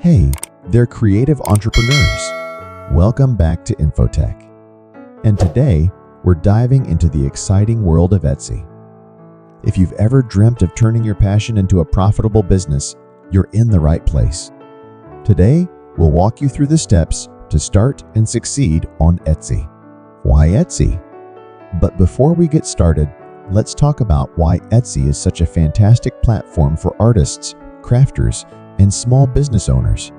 Hey, they're creative entrepreneurs. Welcome back to Infotech. And today, we're diving into the exciting world of Etsy. If you've ever dreamt of turning your passion into a profitable business, you're in the right place. Today, we'll walk you through the steps to start and succeed on Etsy. Why Etsy? But before we get started, let's talk about why Etsy is such a fantastic platform for artists, crafters, and small business owners.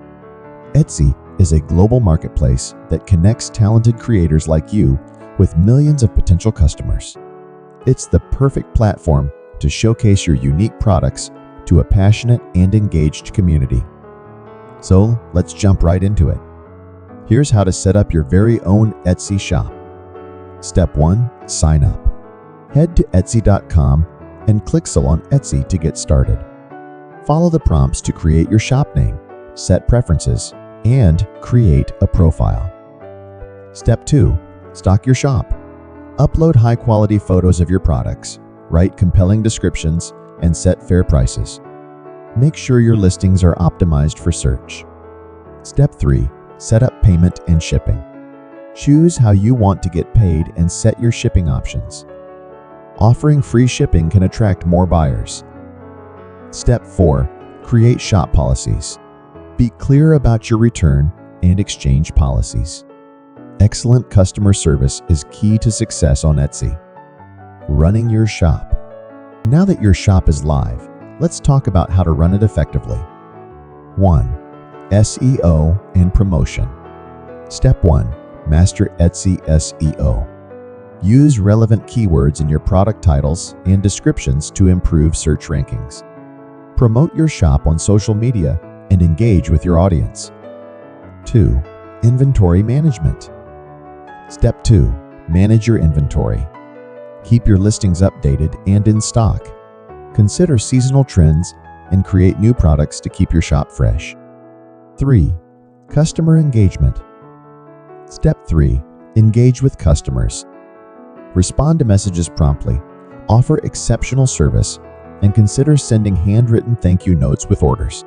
Etsy is a global marketplace that connects talented creators like you with millions of potential customers. It's the perfect platform to showcase your unique products to a passionate and engaged community. So let's jump right into it. Here's how to set up your very own Etsy shop. Step 1. Sign up. Head to Etsy.com and click Sell on Etsy to get started. Follow the prompts to create your shop name, set preferences, and create a profile. Step 2. Stock your shop. Upload high-quality photos of your products, write compelling descriptions, and set fair prices. Make sure your listings are optimized for search. Step 3. Set up payment and shipping. Choose how you want to get paid and set your shipping options. Offering free shipping can attract more buyers. Step 4. Create shop policies. Be clear about your return and exchange policies. Excellent customer service is key to success on Etsy. Running your shop. Now that your shop is live, let's talk about how to run it effectively. 1. SEO and promotion. Step 1. Master Etsy SEO. Use relevant keywords in your product titles and descriptions to improve search rankings. Promote your shop on social media and engage with your audience. 2. Inventory management. Step 2. Manage your inventory. Keep your listings updated and in stock. Consider seasonal trends and create new products to keep your shop fresh. 3. Customer engagement. Step 3. Engage with customers. Respond to messages promptly, offer exceptional service, and consider sending handwritten thank you notes with orders.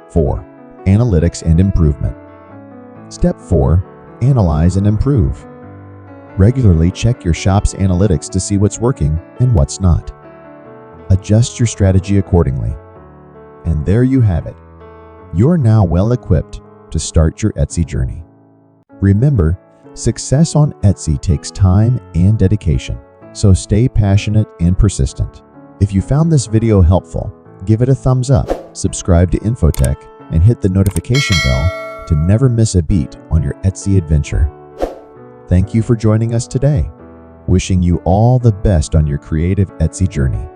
4. Analytics and improvement. Step 4. Analyze and improve. Regularly check your shop's analytics to see what's working and what's not. Adjust your strategy accordingly. And there you have it. You're now well equipped to start your Etsy journey. Remember, success on Etsy takes time and dedication, so stay passionate and persistent. If you found this video helpful, give it a thumbs up, subscribe to Infotech, and hit the notification bell to never miss a beat on your Etsy adventure. Thank you for joining us today. Wishing you all the best on your creative Etsy journey.